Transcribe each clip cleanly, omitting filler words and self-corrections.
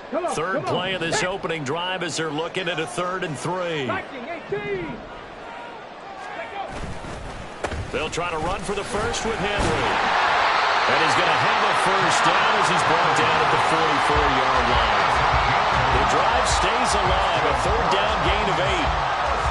Third play of this opening drive as they're looking at a 3rd and 3. They'll try to run for the first with Henry. And he's going to have a first down as he's brought down at the 44-yard line. The drive stays alive, a 3rd down gain of 8.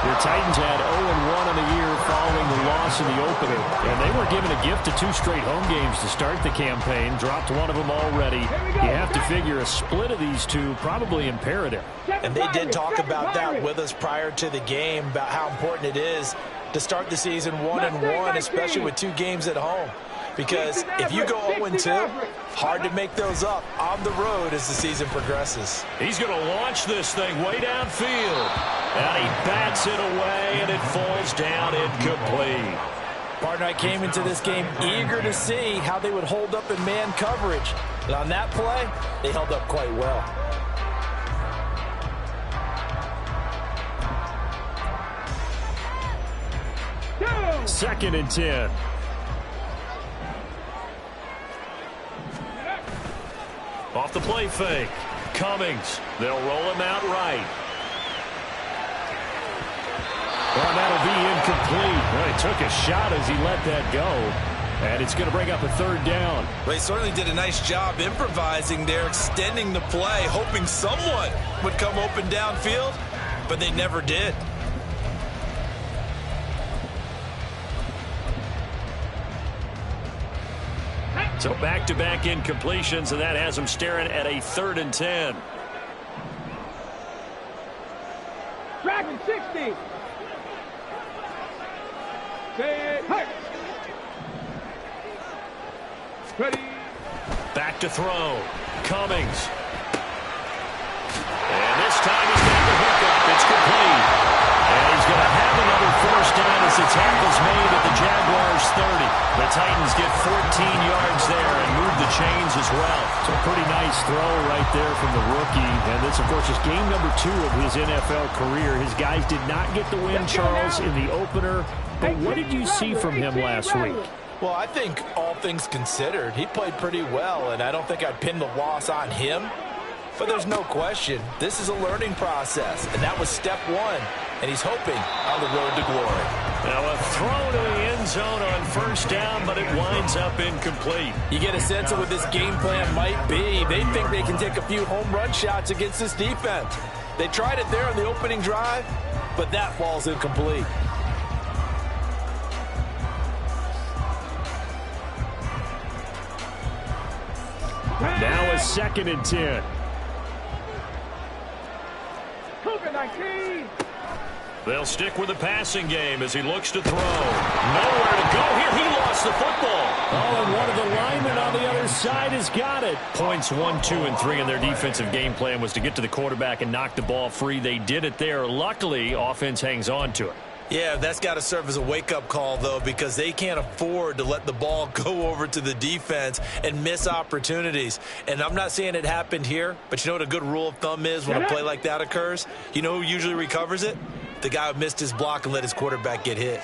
The Titans had 0-1 on the year following the loss in the opener. And they were given a gift of 2 straight home games to start the campaign. Dropped one of them already. You have to figure a split of these two probably imperative. And they did talk about that with us prior to the game, about how important it is to start the season 1-1, especially with 2 games at home. Because if you go 0-2, hard to make those up on the road as the season progresses. He's going to launch this thing way downfield. And he bats it away, and it falls down incomplete. Partner, I came into this game eager to see how they would hold up in man coverage. And on that play, they held up quite well. Second and 10. Off the play fake. Cummings. They'll roll him out right. Well, that'll be incomplete. Well, he took a shot as he let that go. And it's going to bring up a 3rd down. Well, he certainly did a nice job improvising there, extending the play, hoping someone would come open downfield, but they never did. So back-to-back incompletions, and that has them staring at a 3rd and 10. Dragon 60. Ready. Back to throw. Cummings. And this time he's got the hookup. It's complete. And he's going to have another first down as the tackle's made at the Jaguars' 30. The Titans get 14 yards there and move the chains as well. So a pretty nice throw right there from the rookie. And this, of course, is game number 2 of his NFL career. His guys did not get the win, Charles, in the opener. But what did you see from him last week? Well, I think all things considered, he played pretty well, and I don't think I'd pin the loss on him. But there's no question, this is a learning process, and that was step 1. And he's hoping on the road to glory. Now a throw to the end zone on first down, but it winds up incomplete. You get a sense of what this game plan might be. They think they can take a few home run shots against this defense. They tried it there on the opening drive, but that falls incomplete. Now a 2nd and 10. COVID-19. They'll stick with the passing game as he looks to throw. Nowhere to go here. He lost the football. Oh, and one of the linemen on the other side has got it. Points 1, 2, and 3 in their defensive game plan was to get to the quarterback and knock the ball free. They did it there. Luckily, offense hangs on to it. Yeah, that's got to serve as a wake-up call, though, because they can't afford to let the ball go over to the defense and miss opportunities. And I'm not saying it happened here, but you know what a good rule of thumb is when a play like that occurs? You know who usually recovers it? The guy who missed his block and let his quarterback get hit.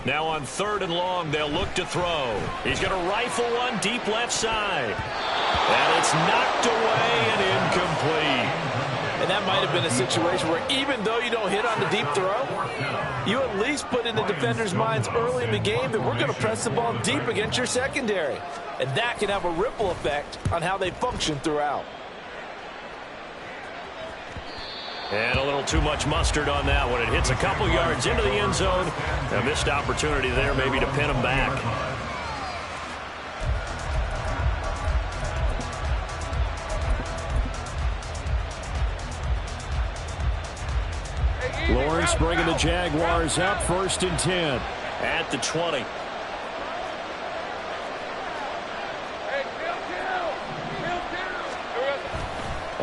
Now on 3rd and long, they'll look to throw. He's going to rifle one deep left side. And it's knocked away and incomplete. And that might have been a situation where even though you don't hit on the deep throw, you at least put in the defenders' minds early in the game that we're going to press the ball deep against your secondary. And that can have a ripple effect on how they function throughout. And a little too much mustard on that one. It hits a couple yards into the end zone. A missed opportunity there maybe to pin them back. Lawrence bringing the Jaguars up, 1st and 10. At the 20.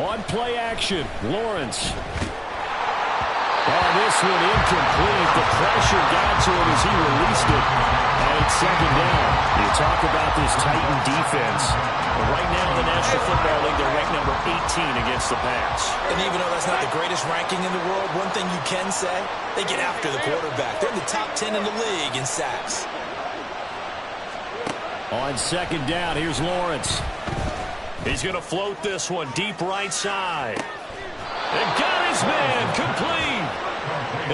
On play action, Lawrence. Oh, this one incomplete. The pressure got to him as he released it. And it's 2nd down. You talk about this Titan defense. Right now in the National Football League, they're ranked number 18 against the pass. And even though that's not the greatest ranking in the world, one thing you can say, they get after the quarterback. They're in the top 10 in the league in sacks. On 2nd down, here's Lawrence. He's going to float this one deep right side. And got his man complete.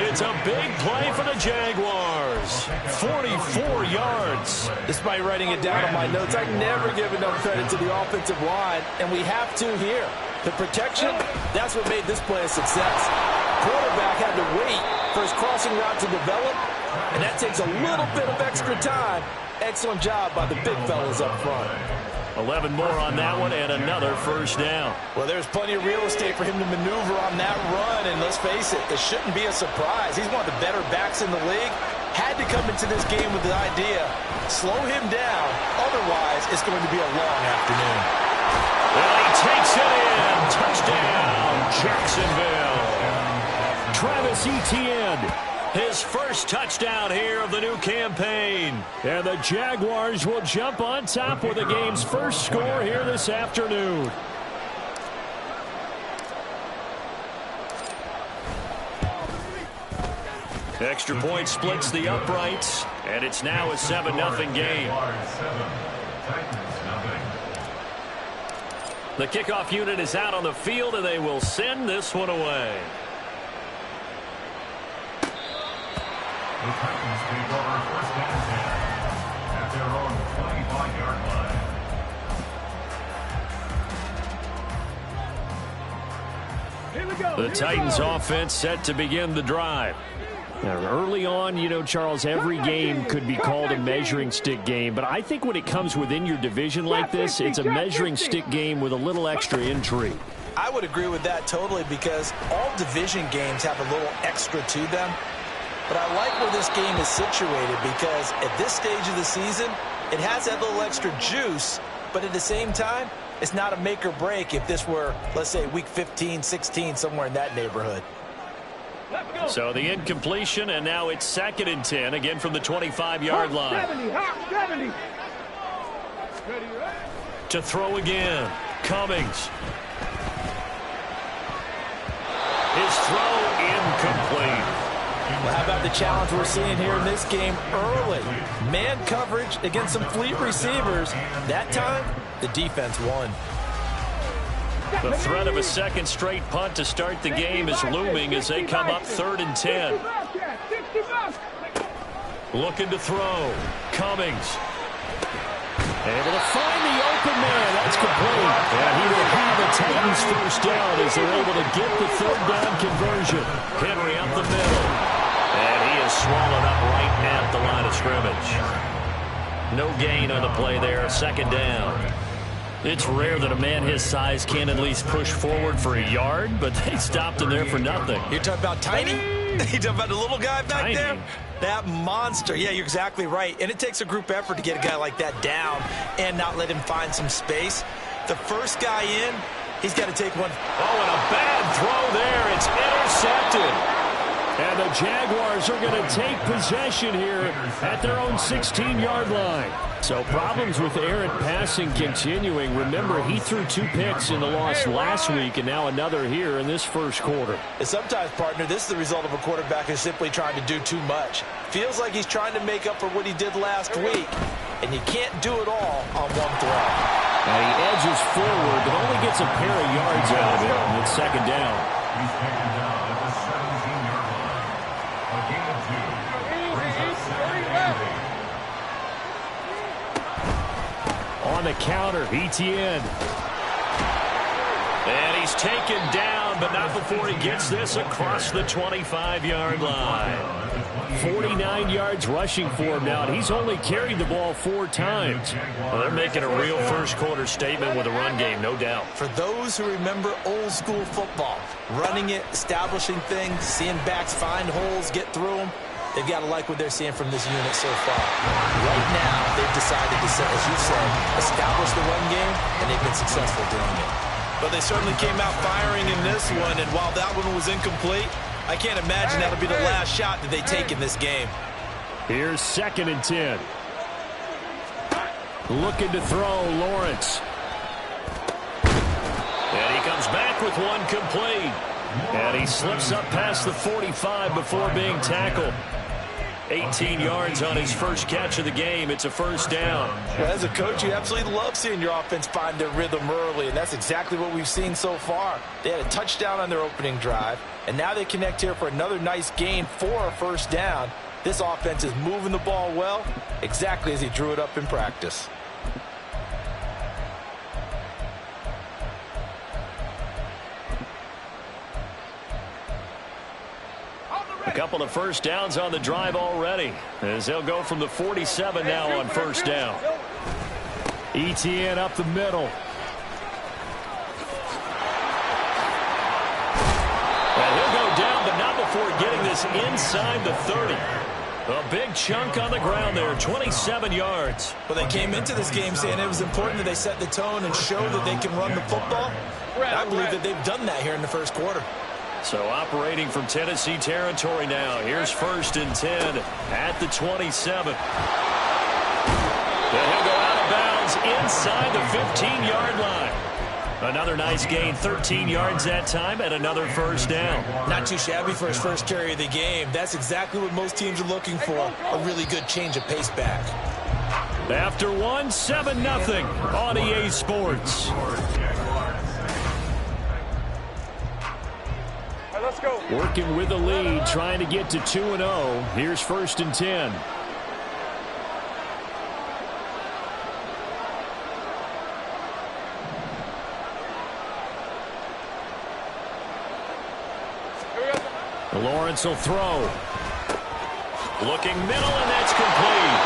It's a big play for the Jaguars. 44 yards. Despite writing it down on my notes, I never give enough credit to the offensive line, and we have to here. The protection, that's what made this play a success. Quarterback had to wait for his crossing route to develop, and that takes a little bit of extra time. Excellent job by the big fellas up front. 11 more on that one and another first down. Well, there's plenty of real estate for him to maneuver on that run, and let's face it, it shouldn't be a surprise. He's one of the better backs in the league. Had to come into this game with the idea, slow him down, otherwise it's going to be a long afternoon. Well, he takes it in. Touchdown, Jacksonville. Travis Etienne, his first touchdown here of the new campaign. And the Jaguars will jump on top with the game's first score here this afternoon. Extra point splits the uprights, and it's now a 7-0 game. The kickoff unit is out on the field, and they will send this one away. The Titans take over first and 10 at their own 25-yard line. Here we go. The Titans offense set to begin the drive. Now, early on, you know, Charles, every game could be called a measuring stick game, but I think when it comes within your division like this, it's a measuring stick game with a little extra intrigue. I would agree with that totally, because all division games have a little extra to them. But I like where this game is situated, because at this stage of the season, it has that little extra juice, but at the same time, it's not a make or break if this were, let's say, week 15, 16, somewhere in that neighborhood. So the incompletion, and now it's 2nd and 10, again from the 25-yard line. 70. To throw again, Cummings. His throw incomplete. Well, how about the challenge we're seeing here in this game early? Man coverage against some fleet receivers. That time, the defense won. The threat of a second straight punt to start the game is looming as they come up 3rd and 10. Looking to throw. Cummings. Able to find the open man. That's complete. And he will have the Titans first down as they're able to get the 3rd down conversion. Henry up the middle. And he is swallowed up right at the line of scrimmage. No gain on the play there. 2nd down. It's rare that a man his size can at least push forward for a yard, but they stopped him there for nothing. You're talking about tiny? You're talking about the little guy back there? That monster. Yeah, you're exactly right. And it takes a group effort to get a guy like that down and not let him find some space. The first guy in, he's got to take one. Oh, and a bad throw there. It's intercepted. And the Jaguars are going to take possession here at their own 16-yard line. So problems with errant passing continuing. Remember, he threw 2 picks in the loss last week, and now another here in this first quarter. And sometimes, partner, this is the result of a quarterback who's simply trying to do too much. Feels like he's trying to make up for what he did last week, and you can't do it all on one throw. And he edges forward, but only gets a pair of yards out of it, and it's 2nd down. He's taken down at the 17-yard line. A gain of 2 brings up 2nd and 8. On the counter, Etienne. And he's taken down, but not before he gets this across the 25-yard line. 49 yards rushing for him now, and he's only carried the ball 4 times. Well, they're making a real first-quarter statement with a run game, no doubt. For those who remember old-school football, running it, establishing things, seeing backs find holes, get through them, they've got to like what they're seeing from this unit so far. Right now, they've decided to, as you said, establish the run game, and they've been successful doing it. But they certainly came out firing in this one, and while that one was incomplete, I can't imagine that'll be the last shot that they take in this game. Here's 2nd and 10. Looking to throw, Lawrence. And he comes back with one complete. And he slips up past the 45 before being tackled. 18 yards on his first catch of the game. It's a first down. As a coach, you absolutely love seeing your offense find their rhythm early, and that's exactly what we've seen so far. They had a touchdown on their opening drive, and now they connect here for another nice gain for a first down. This offense is moving the ball well, exactly as he drew it up in practice. A couple of first downs on the drive already, as they'll go from the 47 now on first down. ETN up the middle. And he'll go down, but not before getting this inside the 30. A big chunk on the ground there, 27 yards. Well, they came into this game saying it was important that they set the tone and show that they can run the football. I believe that they've done that here in the first quarter. So operating from Tennessee territory now. Here's 1st and 10 at the 27. Then he'll go out of bounds inside the 15-yard line. Another nice gain, 13 yards that time, and another first down. Not too shabby for his first carry of the game. That's exactly what most teams are looking for, a really good change of pace back. After one, 7-0 on EA Sports. Let's go. Working with the lead, trying to get to 2-0. Here's 1st and 10. Lawrence will throw. Looking middle, and that's complete.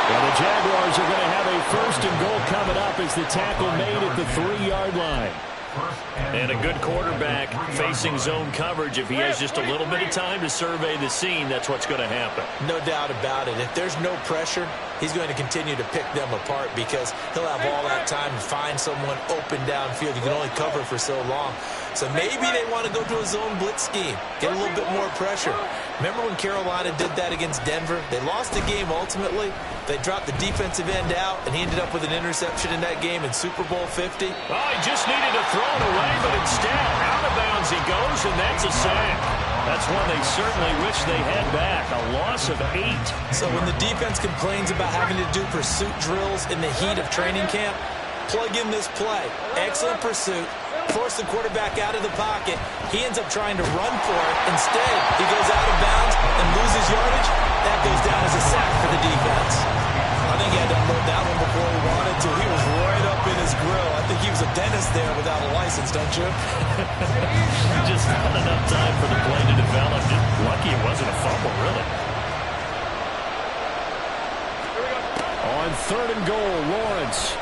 Well, the Jaguars are going to have a 1st and goal coming up as the tackle made at the 3-yard line. And a good quarterback facing zone coverage. If he has just a little bit of time to survey the scene, that's what's going to happen. No doubt about it. If there's no pressure, he's going to continue to pick them apart because he'll have all that time to find someone open downfield. You can only cover for so long. So maybe they want to go to a zone blitz scheme, get a little bit more pressure. Remember when Carolina did that against Denver? They lost the game ultimately. They dropped the defensive end out, and he ended up with an interception in that game in Super Bowl 50. Oh, he just needed to throw it away, but instead, out of bounds he goes, and that's a sack. That's one they certainly wish they had back, a loss of 8. So when the defense complains about having to do pursuit drills in the heat of training camp, plug in this play. Excellent pursuit. Force the quarterback out of the pocket. He ends up trying to run for it. Instead, he goes out of bounds and loses yardage. That goes down as a sack for the defense. I think he had to unload that one before he wanted to. He was right up in his grill. I think he was a dentist there without a license, don't you? Just not enough time for the play to develop. Lucky it wasn't a fumble, really. On 3rd and goal, Lawrence.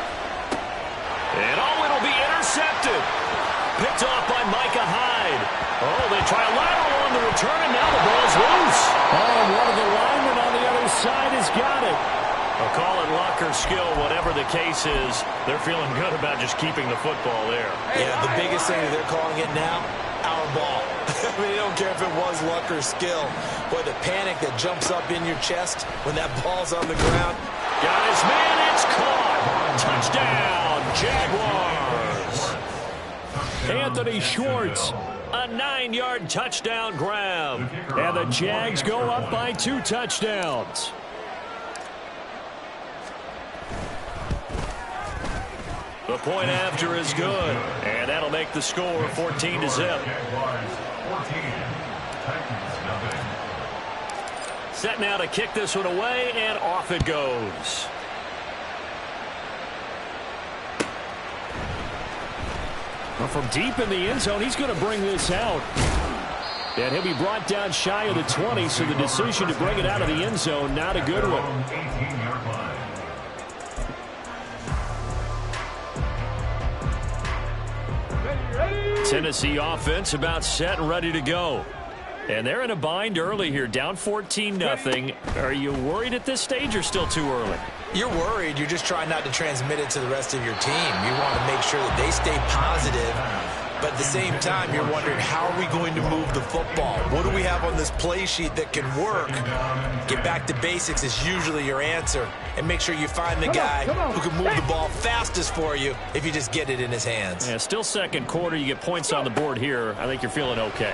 And it'll be intercepted. Picked off by Micah Hyde. Oh, they try a lateral on the return, and now the ball's loose. Oh, one of the linemen on the other side has got it. I'll call it luck or skill, whatever the case is. They're feeling good about just keeping the football there. Yeah, the biggest thing that they're calling it now, our ball. I mean, they don't care if it was luck or skill. Boy, the panic that jumps up in your chest when that ball's on the ground. Got his man, it's caught. Touchdown, Jaguars. Anthony Schwartz. A 9-yard touchdown grab. And the Jags go up by 2 touchdowns. The point after is good, and that'll make the score 14-0. Set now to kick this one away, and off it goes. Well, from deep in the end zone, he's going to bring this out. And he'll be brought down shy of the 20, so the decision to bring it out of the end zone, not a good one. Tennessee offense about set and ready to go. And they're in a bind early here, down 14-0. Are you worried at this stage or still too early? You're worried. You're just trying not to transmit it to the rest of your team. You want to make sure that they stay positive. But at the same time, you're wondering, how are we going to move the football? What do we have on this play sheet that can work? Get back to basics is usually your answer. And make sure you find the guy who can move the ball fastest for you if you just get it in his hands. Yeah, still second quarter. You get points on the board here. I think you're feeling okay.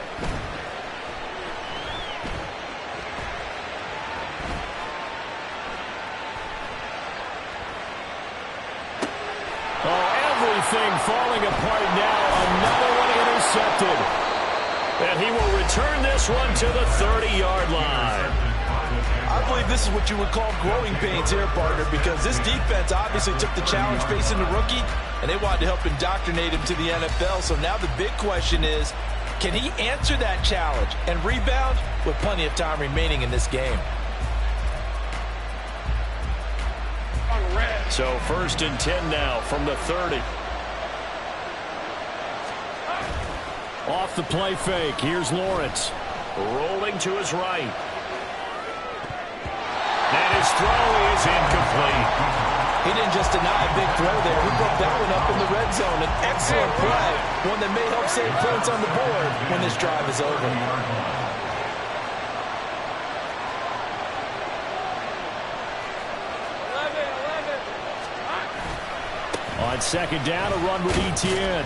intercepted. And he will return this one to the 30-yard line. I believe this is what you would call growing pains here, partner, because this defense obviously took the challenge facing the rookie, and they wanted to help indoctrinate him to the NFL. So now the big question is, can he answer that challenge and rebound with plenty of time remaining in this game? So 1st and 10 now from the 30. Off the play fake. Here's Lawrence. Rolling to his right. And his throw is incomplete. He didn't just deny a big throw there. He broke that one up in the red zone. An excellent play. One that may help save points on the board when this drive is over. On 2nd down, a run with Etienne.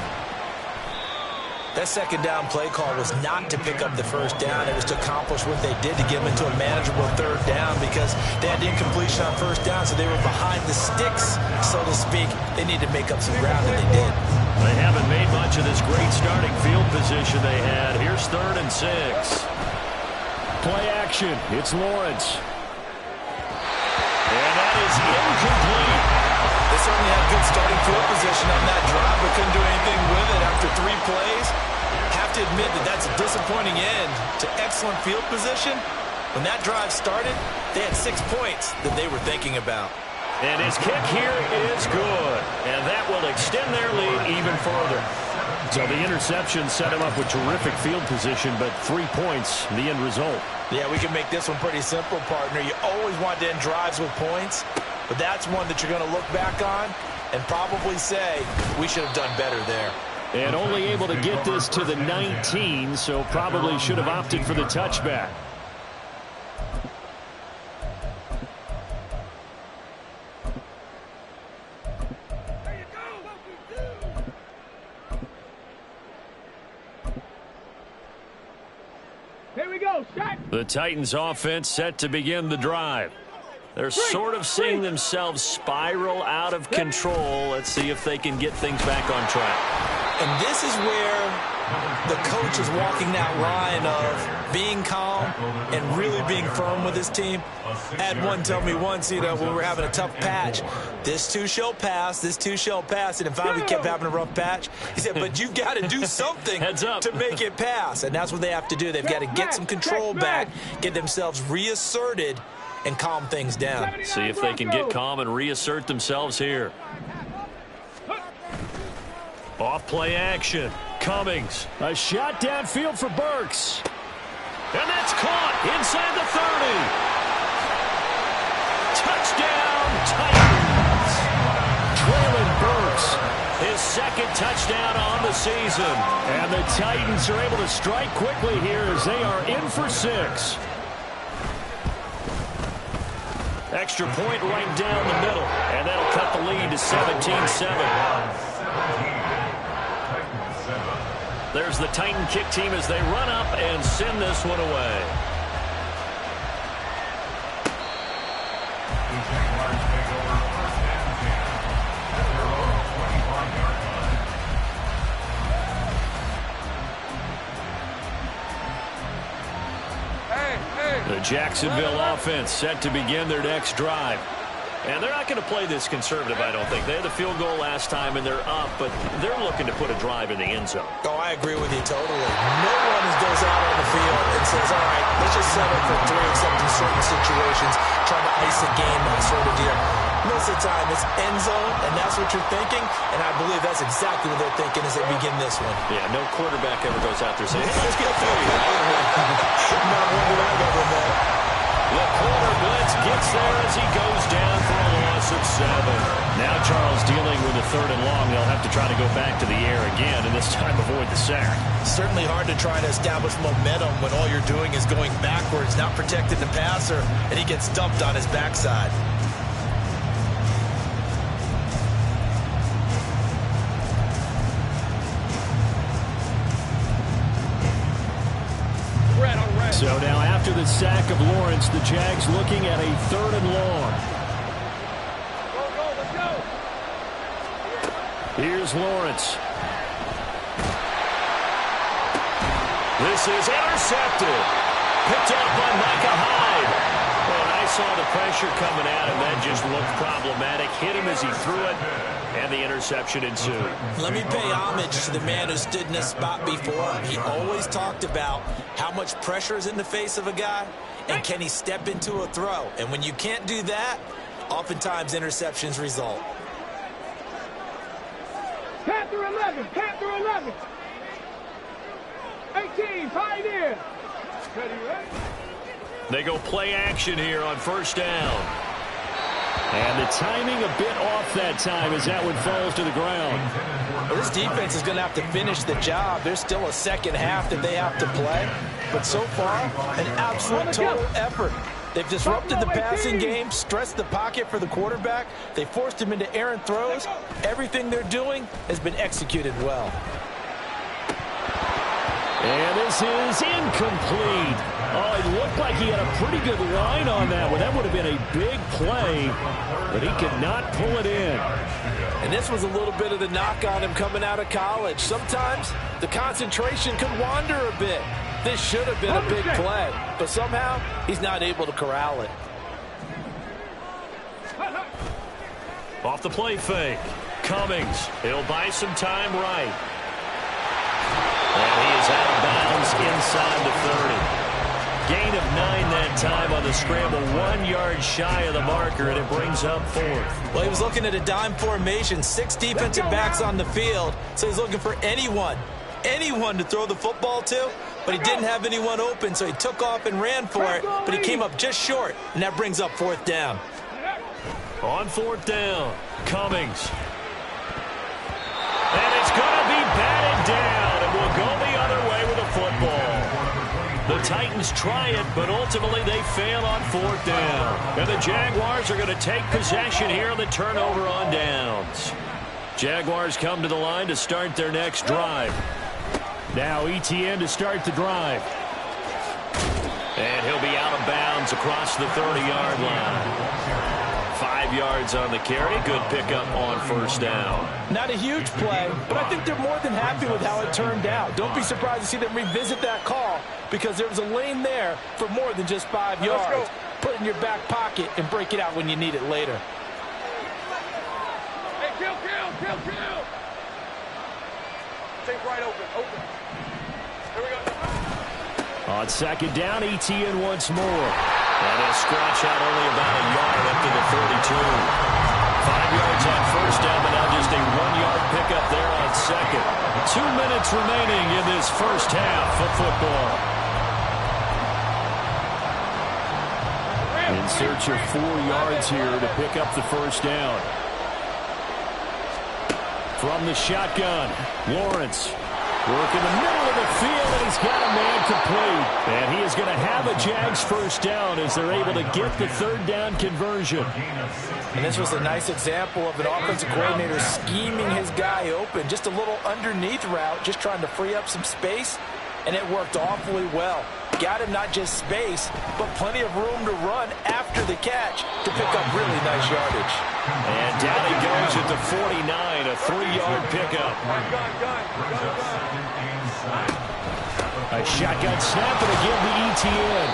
That 2nd down play call was not to pick up the 1st down. It was to accomplish what they did to get them into a manageable 3rd down because they had the incompletion on 1st down, so they were behind the sticks, so to speak. They needed to make up some ground, and they did. They haven't made much of this great starting field position they had. Here's 3rd and 6. Play action. It's Lawrence. And that is incomplete. They certainly had good starting field position on that drive, but couldn't do anything with it after 3 plays. Have to admit that that's a disappointing end to excellent field position. When that drive started, they had 6 points that they were thinking about. And his kick here is good. And that will extend their lead even further. So the interception set him up with terrific field position, but 3 points, the end result. Yeah, we can make this one pretty simple, partner. You always want to end drives with points, but that's one that you're going to look back on and probably say, we should have done better there. And only able to get this to the 19, so probably should have opted for the touchback. Here we go, shot. The Titans offense set to begin the drive. They're sort of seeing themselves spiral out of control. Let's see if they can get things back on track. And this is where the coach is walking that line of being calm and really being firm with his team. I had one tell me once, when we were having a tough patch, this too shall pass, this too shall pass. And finally we kept having a rough patch. He said, but you've got to do something to make it pass. And that's what they have to do. They've got to get some control back, get themselves reasserted, and calm things down. See if they can get calm and reassert themselves here. Off play action. Cummings. A shot downfield for Burks. And that's caught inside the 30. Touchdown, Titans. Traylon Burks, his 2nd touchdown on the season. And the Titans are able to strike quickly here as they are in for 6. Extra point right down the middle. And that'll cut the lead to 17-7. There's the Titan kick team as they run up and send this one away. The Jaguars take over 1st and 10 at their own 25-yard line. The Jacksonville offense set to begin their next drive. And they're not going to play this conservative, I don't think. They had the field goal last time, and they're up, but they're looking to put a drive in the end zone. Oh, I agree with you totally. No one goes out on the field and says, all right, let's just settle for 3 except in certain situations, trying to ice a game, that sort of deal. Most of the time, it's end zone, and that's what you're thinking, and I believe that's exactly what they're thinking as they begin this one. Yeah, no quarterback ever goes out there saying, hey, let's get 3. Not one that I've ever met. The corner blitz gets there as he goes down for a loss of 7. Now Charles dealing with a 3rd and long. They'll have to try to go back to the air again, and this time avoid the sack. Certainly hard to try to establish momentum when all you're doing is going backwards, not protecting the passer, and he gets dumped on his backside. So now after the sack of Lawrence, the Jags looking at a 3rd and long. Let's go. Here's Lawrence. This is intercepted. Picked up by Micah Hyde. And I saw the pressure coming at him. That just looked problematic. Hit him as he threw it, and the interception ensued. Let me pay homage to the man who stood in this spot before. He always talked about how much pressure is in the face of a guy, and can he step into a throw. And when you can't do that, oftentimes interceptions result. Panther 11, Panther 11. 18, Pioneer. Ready, ready? They go play action here on first down. And the timing a bit off that time as that one falls to the ground. Well, this defense is going to have to finish the job. There's still a second half that they have to play. But so far, an absolute total effort. They've disrupted the passing game, stressed the pocket for the quarterback. They forced him into errant throws. Everything they're doing has been executed well. And this is incomplete. Oh, it looked like he had a pretty good line on that one. That would have been a big play, but he could not pull it in. And this was a little bit of the knock on him coming out of college. Sometimes the concentration could wander a bit. This should have been a big play, but somehow he's not able to corral it. Off the play fake. Cummings. He'll buy some time right. And he is out of bounds inside the 30. Gain of 9 that time on the scramble. 1 yard shy of the marker, and it brings up 4th. Well, he was looking at a dime formation. 6 defensive backs on the field, so he's looking for anyone to throw the football to, but he didn't have anyone open, so he took off and ran for it, but he came up just short, and that brings up 4th down. On 4th down, Cummings. And it's going to be batted down, and will go the other way with the football. The Titans try it, but ultimately they fail on 4th down. And the Jaguars are going to take possession here on the turnover on downs. Jaguars come to the line to start their next drive. Now ETN to start the drive. And he'll be out of bounds across the 30-yard line. 5 yards on the carry. Good pickup on first down. Not a huge play, but I think they're more than happy with how it turned out. Don't be surprised to see them revisit that call because there was a lane there for more than just 5 yards. Put it in your back pocket and break it out when you need it later. Hey, kill. Take right open. Here we go. On second down, ETN once more. And he'll scratch out only about a yard up to the 32. 5 yards on first down, but now just a 1-yard pickup there on second. 2 minutes remaining in this first half of football. In search of 4 yards here to pick up the first down. From the shotgun, Lawrence. Work in the middle of the field, and he's got a man complete. And he is going to have a Jags first down as they're able to get the 3rd down conversion. And this was a nice example of an offensive coordinator scheming his guy open. Just a little underneath route, just trying to free up some space, and it worked awfully well. Got him not just space, but plenty of room to run after the catch to pick up really nice yardage. And down he goes at the 49, a 3-yard pickup. A shotgun snap and again the ETN.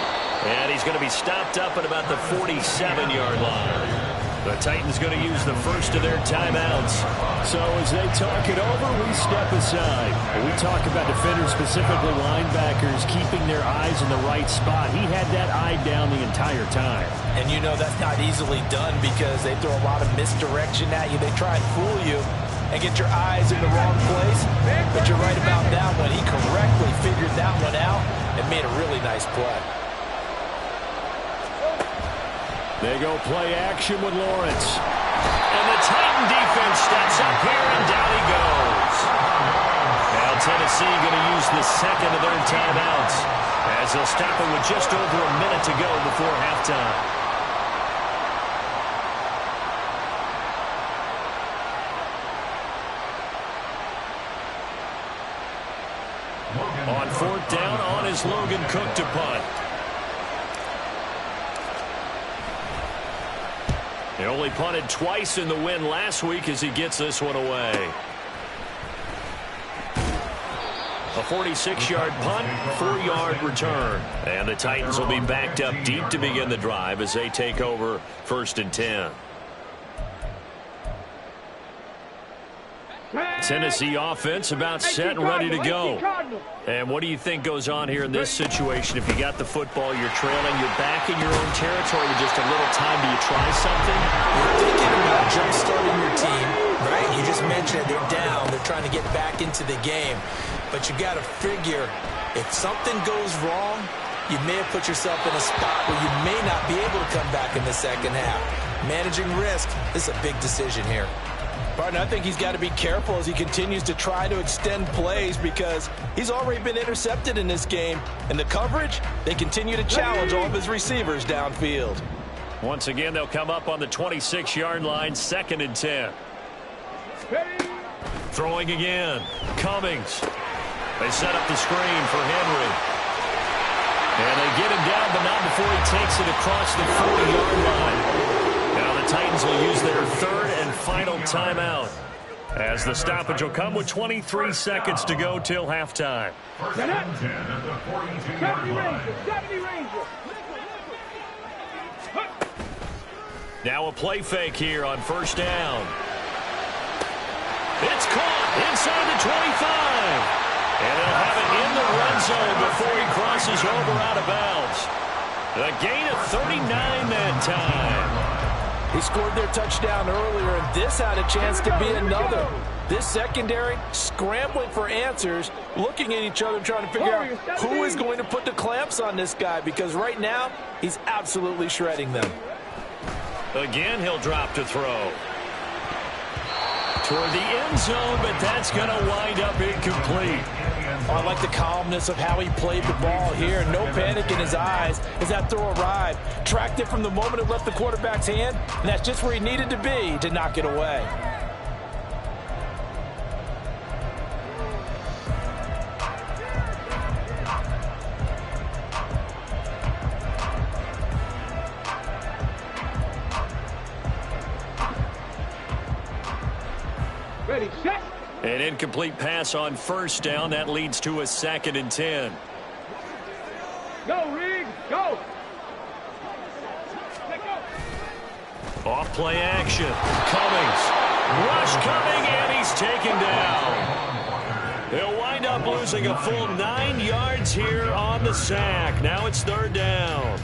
And he's going to be stopped up at about the 47-yard line. The Titans going to use the first of their timeouts. So as they talk it over, we step aside. We talk about defenders, specifically linebackers, keeping their eyes in the right spot. He had that eye down the entire time. And you know that's not easily done because they throw a lot of misdirection at you. They try and fool you and get your eyes in the wrong place. But you're right about that one. He correctly figured that one out and made a really nice play. They go play action with Lawrence. And the Titan defense steps up here, and down he goes. Now Tennessee going to use the second of their timeouts as they'll stop it with just over a minute to go before halftime. On 4th down, on is Logan Cook to punt. He only punted twice in the win last week as he gets this one away. A 46-yard punt, 4-yard return. And the Titans will be backed up deep to begin the drive as they take over 1st and 10. Tennessee offense about set and ready to go. And what do you think goes on here in this situation? If you got the football, you're trailing, you're back in your own territory with just a little time. Do you try something? You're thinking about jump-starting your team, right? You just mentioned it. They're down. They're trying to get back into the game. But you got to figure, if something goes wrong, you may have put yourself in a spot where you may not be able to come back in the second half. Managing risk, this is a big decision here. Partner, I think he's got to be careful as he continues to try to extend plays because he's already been intercepted in this game. And the coverage, they continue to challenge all of his receivers downfield. Once again, they'll come up on the 26-yard line, 2nd and 10. Throwing again. Cummings. They set up the screen for Henry. And they get him down, but not before he takes it across the 40-yard line. Now the Titans will use their 3rd and final timeout as the stoppage will come with 23 seconds to go till halftime. 1st and 10 at the 42-yard line. Now a play fake here on 1st down. It's caught inside the 25. And they'll have it in the red zone before he crosses over out of bounds. A gain of 39 that time. He scored their touchdown earlier, and this had a chance to be another. This secondary scrambling for answers, looking at each other, trying to figure out who is going to put the clamps on this guy, because right now he's absolutely shredding them. Again, he'll drop to throw. Toward the end zone, but that's going to wind up incomplete. Oh, I like the calmness of how he played the ball here. No panic in his eyes as that throw arrived. Tracked it from the moment it left the quarterback's hand, and that's just where he needed to be to knock it away. Ready, set. An incomplete pass on 1st down. That leads to a 2nd and 10. Go, Riggs, go. Off play action. Cummings. Rush coming, and he's taken down. They'll wind up losing a full 9 yards here on the sack. Now it's 3rd down.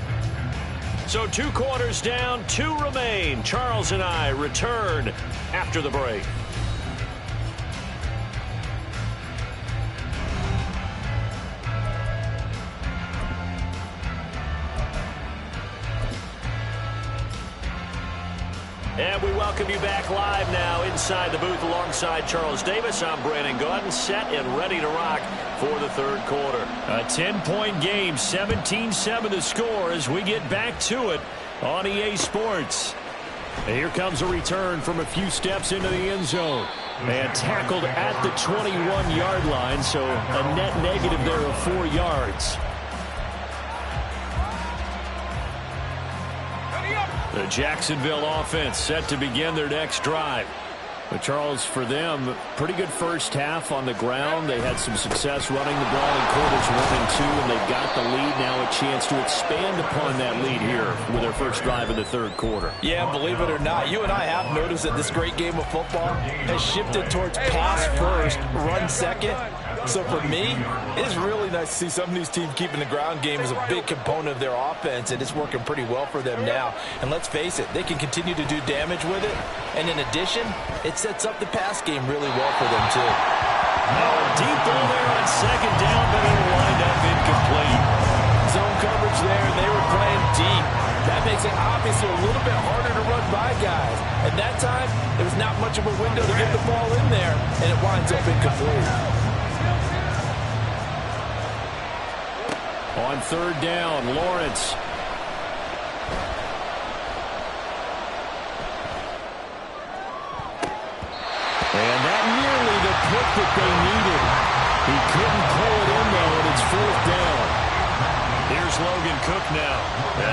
So 2 quarters down, 2 remain. Charles and I return after the break. And we welcome you back live now inside the booth alongside Charles Davis. I'm Brandon Gaudin, set and ready to rock for the 3rd quarter. A 10-point game, 17-7 the score as we get back to it on EA Sports. And here comes a return from a few steps into the end zone. And tackled at the 21-yard line, so a net negative there of 4 yards. The Jacksonville offense set to begin their next drive. But Charles, for them, pretty good first half on the ground. They had some success running the ball in quarters 1 and 2, and they've got the lead. Now a chance to expand upon that lead here with their first drive in the 3rd quarter. Yeah, believe it or not, you and I have noticed that this great game of football has shifted towards pass first, run second. So for me, it's really nice to see some of these teams keeping the ground game as a big component of their offense, and it's working pretty well for them now. And let's face it, they can continue to do damage with it. And in addition, it sets up the pass game really well for them, too. Now a deep ball there on 2nd down, but it'll wind up incomplete. Zone coverage there, they were playing deep. That makes it obviously a little bit harder to run by guys. At that time, there was not much of a window to get the ball in there, and it winds up incomplete. On 3rd down, Lawrence. And that nearly the pick that they needed. He couldn't pull it in, though, and it's 4th down. Here's Logan Cook now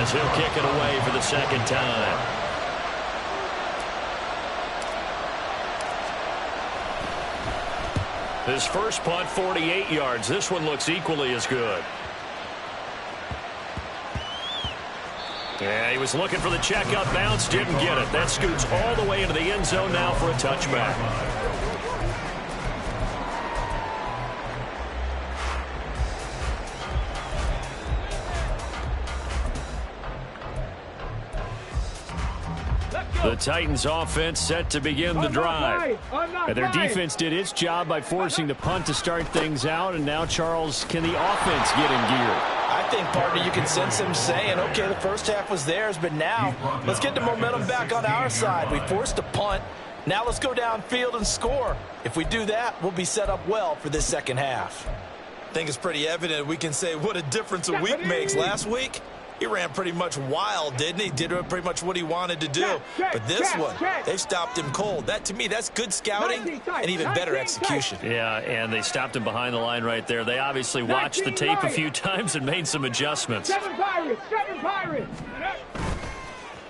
as he'll kick it away for the 2nd time. His first punt, 48 yards. This one looks equally as good. Yeah, he was looking for the check-up bounce, didn't get it. That scoots all the way into the end zone now for a touchback. The Titans offense set to begin the drive. And their defense did its job by forcing the punt to start things out. And now, Charles, can the offense get in gear? I think, partner, you can sense them saying, okay, the first half was theirs, but now let's get the momentum back on our side. We forced a punt. Now let's go downfield and score. If we do that, we'll be set up well for this second half. I think it's pretty evident we can say what a difference a week makes. Last week, he ran pretty much wild, didn't he? Did pretty much what he wanted to do. But this one, they stopped him cold. That, to me, that's good scouting and even better execution. Yeah, and they stopped him behind the line right there. They obviously watched the tape a few times and made some adjustments. Seven Pirates.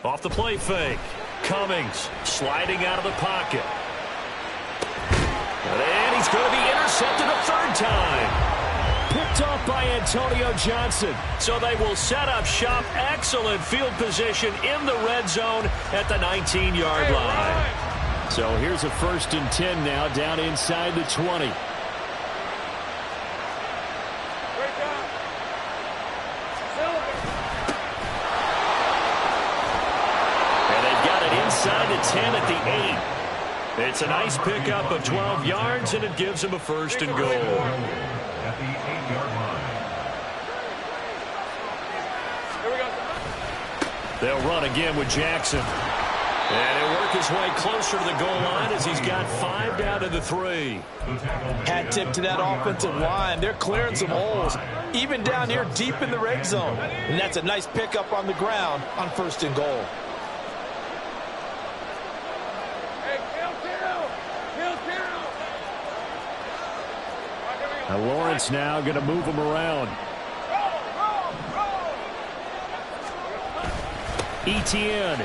Off the play fake. Cummings sliding out of the pocket. And he's going to be intercepted a third time. Picked off by Antonio Johnson. So they will set up shop. Excellent field position in the red zone at the 19-yard line. So here's a 1st and 10 now down inside the 20. And they've got it inside the 10 at the 8. It's a nice pickup of 12 yards, and it gives them a 1st and goal. At the 8-yard line. They'll run again with Jackson. And he'll work his way closer to the goal line as he's got 5 down to the 3. Hat tip to that offensive line. They're clearing some holes, even down here deep in the red zone. And that's a nice pickup on the ground on 1st and goal. Now Lawrence now going to move him around. Etienne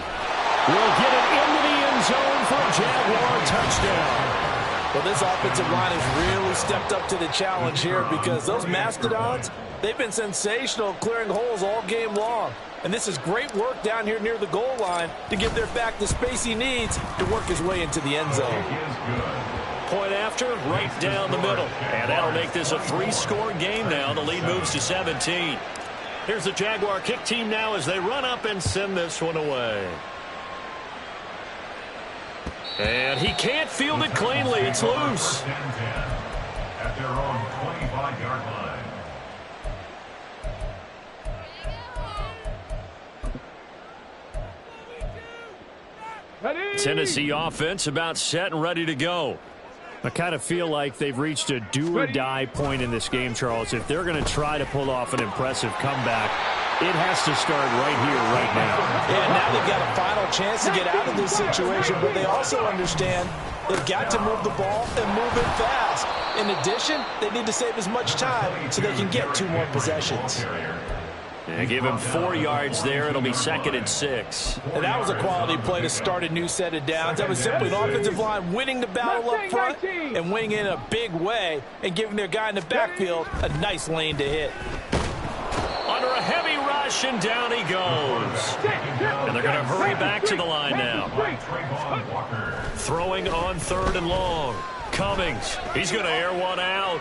will get it into the end zone for a Jaguar touchdown. Well, this offensive line has really stepped up to the challenge here because those Mastodons, they've been sensational clearing holes all game long. And this is great work down here near the goal line to give their back the space he needs to work his way into the end zone. Point after, right down the middle. And that'll make this a 3-score game now. The lead moves to 17. Here's the Jaguar kick team now as they run up and send this one away. And he can't field it cleanly. It's loose. At their own 25-yard line. Tennessee offense about set and ready to go. I kind of feel like they've reached a do-or-die point in this game, Charles. If they're going to try to pull off an impressive comeback, it has to start right here, right now. Yeah, now they've got a final chance to get out of this situation, but they also understand they've got to move the ball and move it fast. In addition, they need to save as much time so they can get 2 more possessions. And give him 4 yards there. It'll be 2nd and 6. And that was a quality play to start a new set of downs. That was simply an offensive line winning the battle up front and winning in a big way and giving their guy in the backfield a nice lane to hit. Under a heavy rush, and down he goes. And they're going to hurry back to the line now. Throwing on 3rd and long. Cummings, he's going to air one out.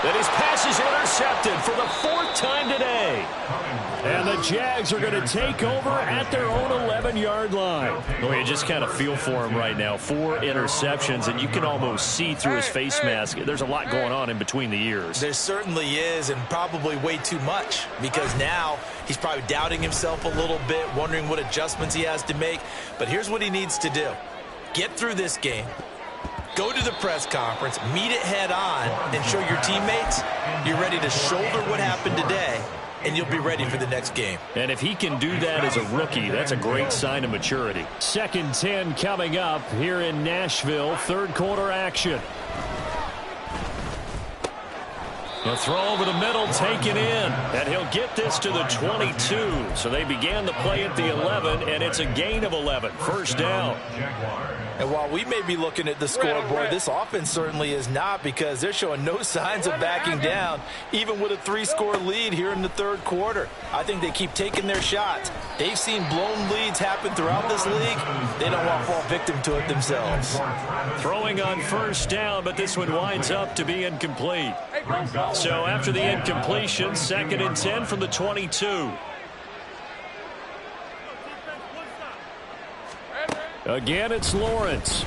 And his pass is intercepted for the 4th time today. And the Jags are going to take over at their own 11-yard line. Well, you just kind of feel for him right now. 4 interceptions, and you can almost see through his face mask. There's a lot going on in between the ears. There certainly is, and probably way too much, because now he's probably doubting himself a little bit, wondering what adjustments he has to make. But here's what he needs to do. Get through this game. Go to the press conference, meet it head on, and show your teammates you're ready to shoulder what happened today, and you'll be ready for the next game. And if he can do that as a rookie, that's a great sign of maturity. 2nd and 10 coming up here in Nashville. 3rd quarter action. The throw over the middle taken in, and he'll get this to the 22. So they began the play at the 11, and it's a gain of 11. 1st down. And while we may be looking at the scoreboard, this offense certainly is not, because they're showing no signs of backing down, even with a 3-score lead here in the third quarter. I think they keep taking their shots. They've seen blown leads happen throughout this league. They don't want to fall victim to it themselves. Throwing on first down, but this one winds up to be incomplete. So after the incompletion, 2nd and 10 from the 22. Again, it's Lawrence.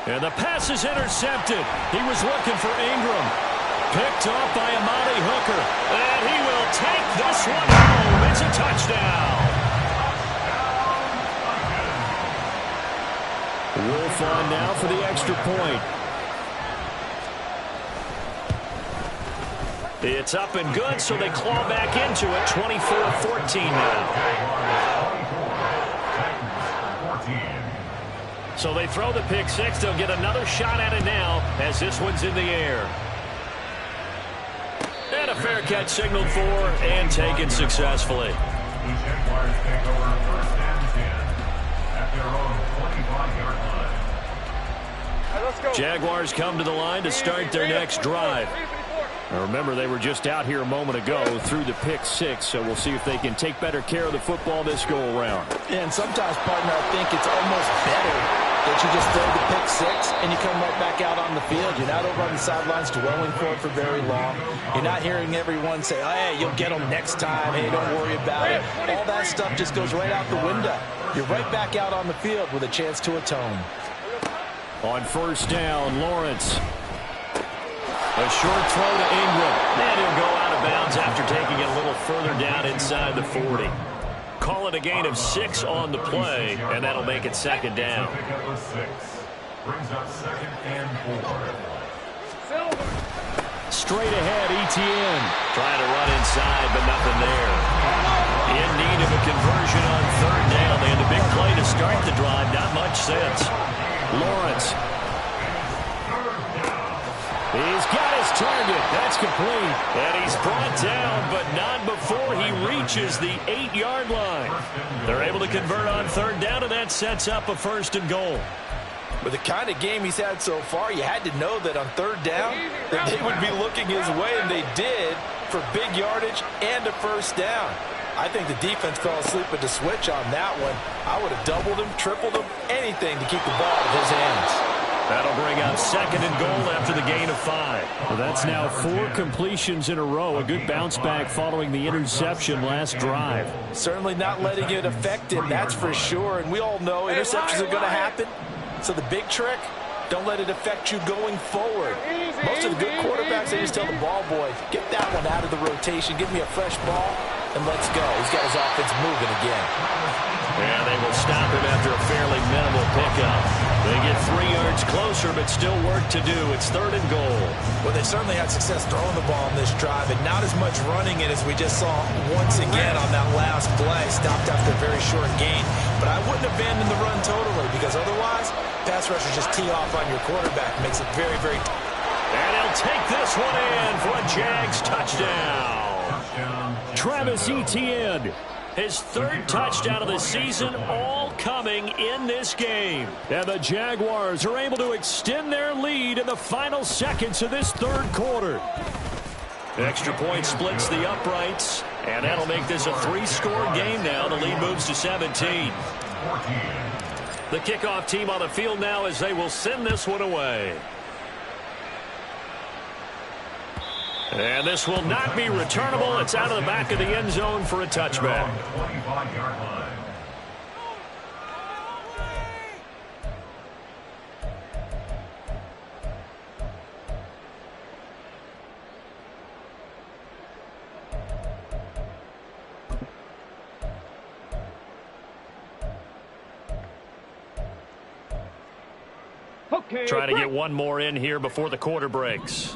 And the pass is intercepted. He was looking for Ingram. Picked off by Amani Hooker. And he will take this one home. It's a touchdown. Wolf on now for the extra point. It's up and good, so they claw back into it. 24-14 now. So they throw the pick six. They'll get another shot at it now as this one's in the air. And a fair catch signaled for and taken successfully. The Jaguars take over 1st and 10 at their own 25-yard line. Jaguars come to the line to start their next drive. Now remember, they were just out here a moment ago through the pick six, so we'll see if they can take better care of the football this go-around. And sometimes, partner, I think it's almost better that you just throw the pick six and you come right back out on the field. You're not over on the sidelines dwelling for it for very long. You're not hearing everyone say, oh, hey, you'll get them next time. Hey, don't worry about it. All that stuff just goes right out the window. You're right back out on the field with a chance to atone. On first down, Lawrence. A short throw to Ingram. And he'll go out of bounds after taking it a little further down inside the 40. Call it a gain of 6 on the play, and that'll make it 2nd down. Brings up 2nd and 4. Straight ahead, Etienne. Trying to run inside, but nothing there. In need of a conversion on 3rd down. They had the big play to start the drive. Not much sense. Lawrence. He's got his target. That's complete. And he's brought down, but not before he reaches the 8-yard line. They're able to convert on 3rd down, and that sets up a 1st and goal. With the kind of game he's had so far, you had to know that on 3rd down that they would be looking his way, and they did, for big yardage and a 1st down. I think the defense fell asleep at the switch on that one. I would have doubled him, tripled him, anything to keep the ball in his hands. That'll bring up 2nd and goal after the gain of 5. Well, that's now 4 completions in a row. A good bounce back following the interception last drive. Certainly not letting it affect him, that's for sure. And we all know interceptions are going to happen. So the big trick, don't let it affect you going forward. Most of the good quarterbacks, they just tell the ball boy, get that one out of the rotation, give me a fresh ball, and let's go. He's got his offense moving again. And they will stop him after a fairly minimal pickup. They get 3 yards closer, but still work to do. It's 3rd and goal. Well, they certainly had success throwing the ball in this drive, and not as much running it as we just saw once again on that last play. Stopped after a very short gain. But I wouldn't abandon the run totally, because otherwise, pass rushers just tee off on your quarterback. Makes it very, very tough. And he'll take this one in for a Jags touchdown. Travis Etienne. His 3rd touchdown of the season, all coming in this game. And the Jaguars are able to extend their lead in the final seconds of this 3rd quarter. Extra point splits the uprights, and that'll make this a 3-score game now. The lead moves to 17. The kickoff team on the field now as they will send this one away. And this will not be returnable. It's out of the back of the end zone for a touchback. 25-yard line. Okay, Trying to get one more in here before the quarter breaks.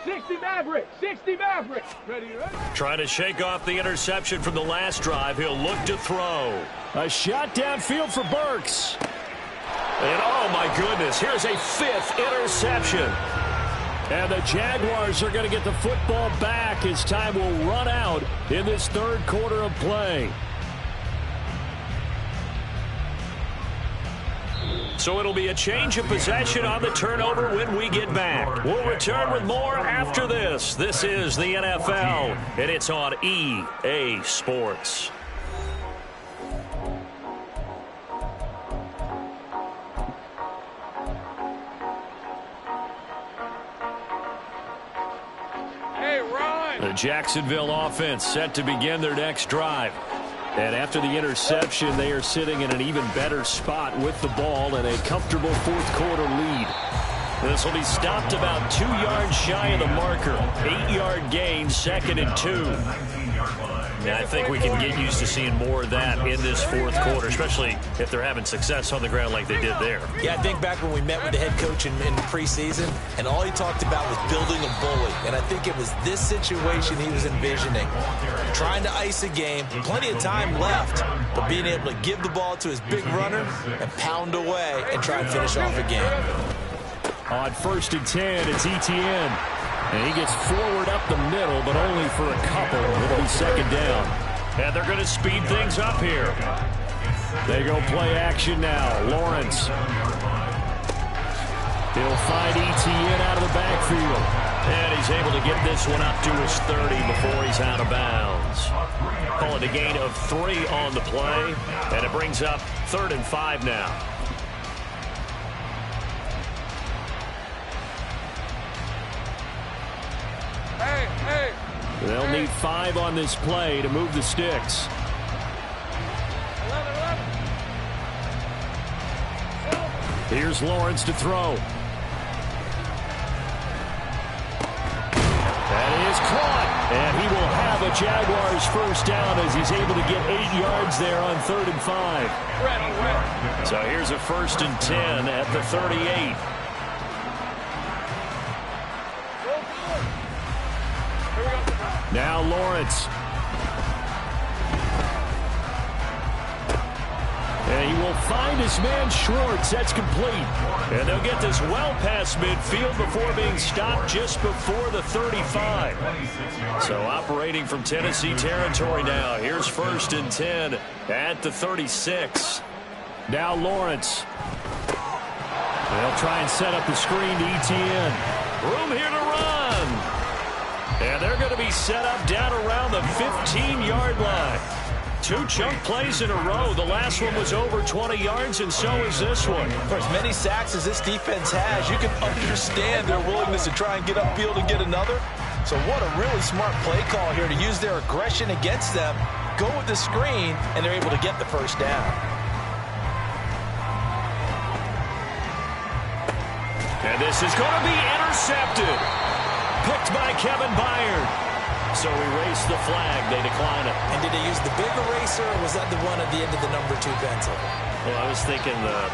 60 Mavericks, 60 Mavericks. Ready? Trying to shake off the interception from the last drive. He'll look to throw. A shot downfield for Burks. And oh my goodness, here's a 5th interception. And the Jaguars are going to get the football back as time will run out in this 3rd quarter of play. So it'll be a change of possession on the turnover when we get back. We'll return with more after this. This is the NFL, and it's on EA Sports. The Jacksonville offense set to begin their next drive. And after the interception, they are sitting in an even better spot with the ball and a comfortable fourth-quarter lead. This will be stopped about 2 yards shy of the marker. 8-yard gain, 2nd and 2. Yeah, I think we can get used to seeing more of that in this fourth quarter, especially if they're having success on the ground like they did there. Yeah, I think back when we met with the head coach in the preseason, and all he talked about was building a bully. And I think it was this situation he was envisioning. Trying to ice a game, plenty of time left, but being able to give the ball to his big runner and pound away and try and finish off a game. On 1st and 10, it's Etienne. And he gets forward up the middle, but only for a couple. It'll be 2nd down. And they're going to speed things up here. They go play action now. Lawrence. He'll find Etienne out of the backfield. And he's able to get this one up to his 30 before he's out of bounds. Call it a gain of 3 on the play. And it brings up 3rd and 5 now. They'll need 5 on this play to move the sticks. Here's Lawrence to throw. That is caught. And he will have a Jaguars first down as he's able to get 8 yards there on 3rd and 5. So here's a 1st and 10 at the 38. Now Lawrence. And he will find his man Schwartz. That's complete. And they'll get this well past midfield before being stopped just before the 35. So operating from Tennessee territory now. Here's 1st and 10 at the 36. Now Lawrence. They'll try and set up the screen to Etienne. Room here to run. And they're going to be set up down around the 15-yard line. 2 chunk plays in a row. The last one was over 20 yards, and so is this one. For as many sacks as this defense has, you can understand their willingness to try and get upfield and get another. So what a really smart play call here to use their aggression against them, go with the screen, and they're able to get the first down. And this is going to be intercepted. Picked by Kevin Byard. So erase the flag. They decline it. And did they use the big eraser, or was that the one at the end of the number 2 pencil? Well, I was thinking the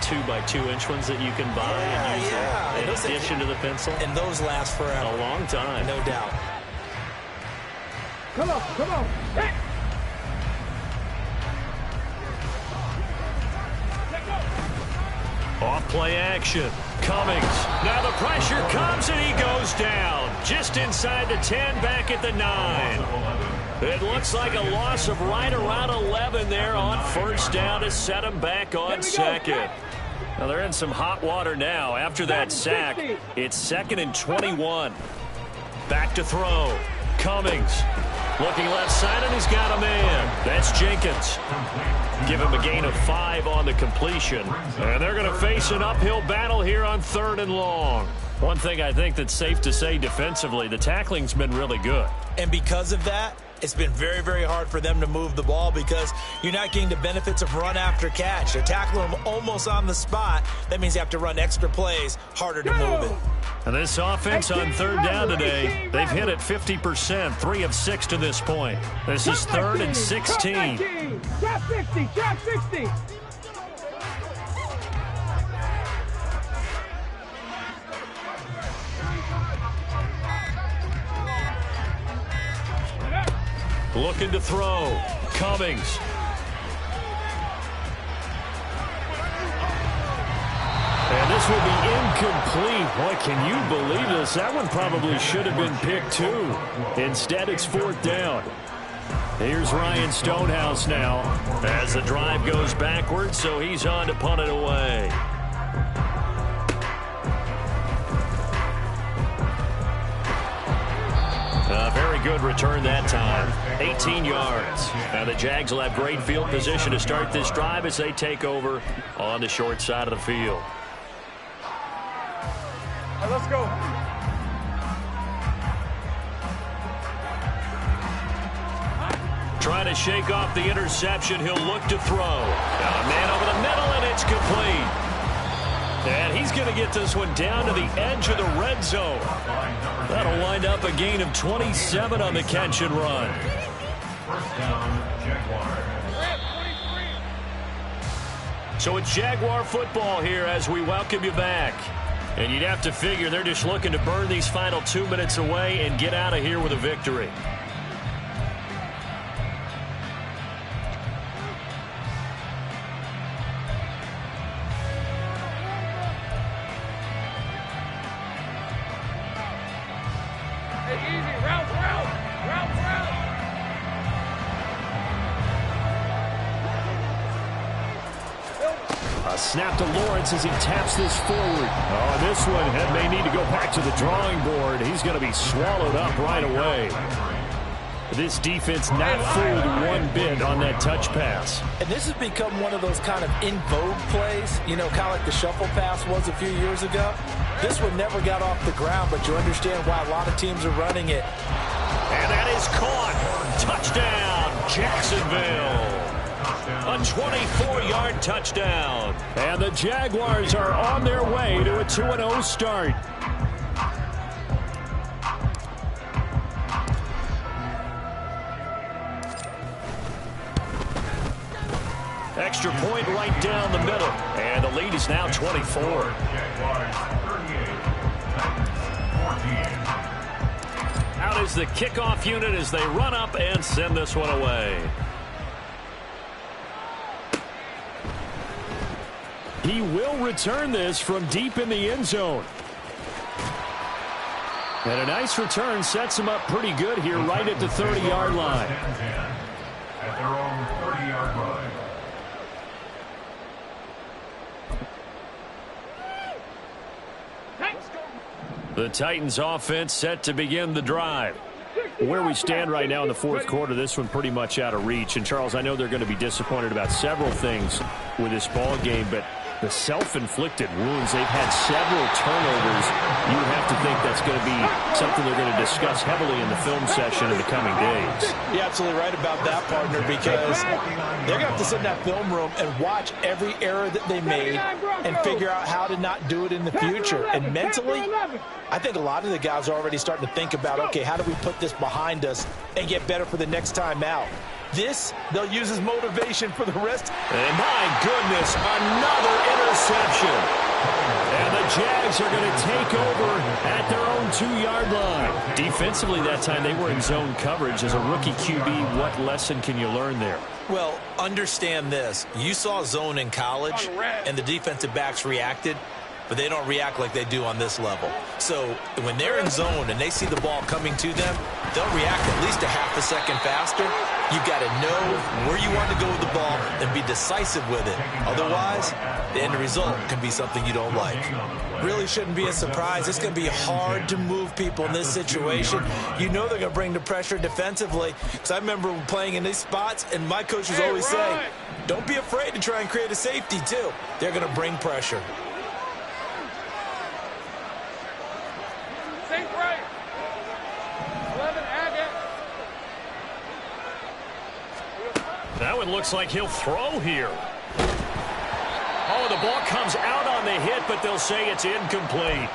2x2-inch ones that you can buy and use in addition to the pencil. And those last forever. A long time. No doubt. Come on, come on. Hey! Off play action. Cummings. Now the pressure comes and he goes down. Just inside the 10, back at the 9. It looks like a loss of right around 11 there on 1st down to set him back on 2nd. Now they're in some hot water now after that sack. It's 2nd and 21. Back to throw. Cummings. Looking left side, and he's got a man. That's Jenkins. Give him a gain of 5 on the completion. And they're going to face an uphill battle here on 3rd and long. One thing I think that's safe to say defensively, the tackling's been really good. And because of that, it's been very, very hard for them to move the ball because you're not getting the benefits of run after catch. They're tackling them almost on the spot. That means you have to run extra plays, harder to move it. And this offense on 3rd down today, they've hit it 50%, 3 of 6 to this point. This is 3rd and 16. Trap 60, trap 60. Looking to throw. Cummings. And this will be incomplete. Boy, can you believe this? That one probably should have been picked too. Instead, it's 4th down. Here's Ryan Stonehouse now as the drive goes backwards, so he's on to punt it away. A very good return that time. 18 yards. Now the Jags will have great field position to start this drive as they take over on the short side of the field. All right, let's go. Trying to shake off the interception. He'll look to throw. Now a man over the middle, and it's complete. And he's going to get this one down to the edge of the red zone. That'll wind up a gain of 27 on the catch and run. First down, Jaguars. So it's Jaguar football here as we welcome you back. And you'd have to figure they're just looking to burn these final 2 minutes away and get out of here with a victory. Snap to Lawrence as he taps this forward. Oh, this one may need to go back to the drawing board. He's going to be swallowed up right away. This defense not fooled one bit on that touch pass. And this has become one of those kind of in vogue plays, you know, kind of like the shuffle pass was a few years ago. This one never got off the ground, but you understand why a lot of teams are running it. And that is caught. Touchdown, Jacksonville. A 24-yard touchdown. And the Jaguars are on their way to a 2-0 start. Extra point right down the middle. And the lead is now 24. Out is the kickoff unit as they run up and send this one away. He will return this from deep in the end zone. And a nice return sets him up pretty good here right at the 30-yard line. At their own 30-yard line. The Titans offense set to begin the drive. Where we stand right now in the fourth quarter, this one pretty much out of reach. And, Charles, I know they're going to be disappointed about several things with this ball game, but the self-inflicted wounds, they've had several turnovers. You would have to think that's going to be something they're going to discuss heavily in the film session in the coming days. You're absolutely right about that, partner, because they're going to have to sit in that film room and watch every error that they made and figure out how to not do it in the future. And mentally, I think a lot of the guys are already starting to think about, okay, how do we put this behind us and get better for the next time out? This, they'll use as motivation for the rest. And my goodness, another interception. And the Jags are going to take over at their own 2-yard line. Defensively that time, they were in zone coverage. As a rookie QB, what lesson can you learn there? Well, understand this. You saw zone in college, and the defensive backs reacted, but they don't react like they do on this level. So when they're in zone and they see the ball coming to them, they'll react at least a half a second faster. You've got to know where you want to go with the ball and be decisive with it. Otherwise, the end result can be something you don't like. Really shouldn't be a surprise. It's going to be hard to move people in this situation. You know they're going to bring the pressure defensively. Because I remember playing in these spots, and my coach was always saying, don't be afraid to try and create a safety, too. They're going to bring pressure. That one looks like he'll throw here. Oh, the ball comes out on the hit, but they'll say it's incomplete.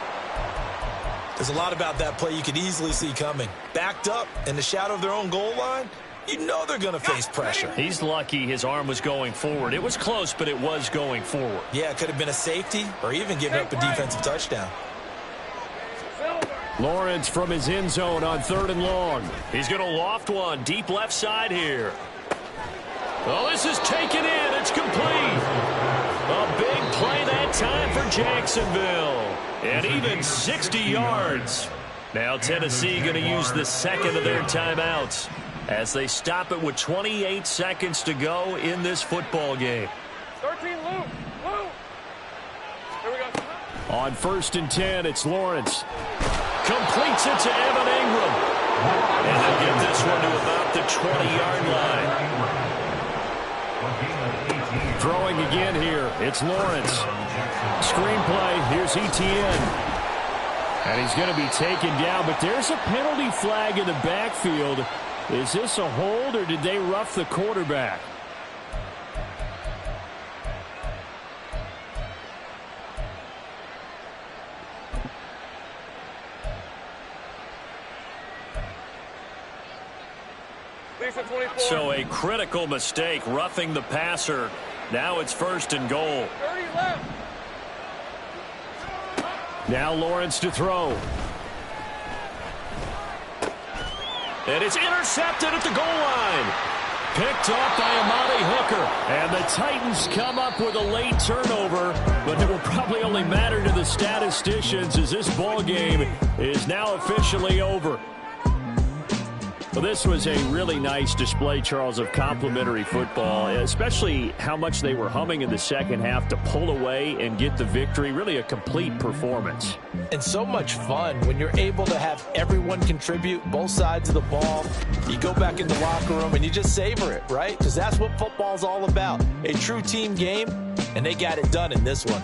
There's a lot about that play you could easily see coming. Backed up in the shadow of their own goal line, you know they're going to face pressure. He's lucky his arm was going forward. It was close, but it was going forward. Yeah, it could have been a safety or even given up a defensive touchdown. Lawrence from his end zone on 3rd and long. He's going to loft one deep left side here. Oh, this is taken in. It's complete. A big play that time for Jacksonville. And even 60 yards. Now Tennessee going to use the second of their timeouts. as they stop it with 28 seconds to go in this football game. 13, Lou. Here we go. On 1st and 10, it's Lawrence. Completes it to Evan Ingram. And they'll get this one to about the 20-yard line. Throwing again here, it's Lawrence. Screenplay, here's Etienne. And he's going to be taken down, but there's a penalty flag in the backfield. Is this a hold, or did they rough the quarterback? So a critical mistake, roughing the passer. Now it's 1st and goal. 30 left. Now Lawrence to throw. And it's intercepted at the goal line. Picked off by Amani Hooker. And the Titans come up with a late turnover, but it will probably only matter to the statisticians as this ball game is now officially over. Well, this was a really nice display, Charles, of complimentary football, especially how much they were humming in the second half to pull away and get the victory. Really a complete performance. And so much fun when you're able to have everyone contribute, both sides of the ball. You go back in the locker room and you just savor it, right? Because that's what football's all about. A true team game, and they got it done in this one.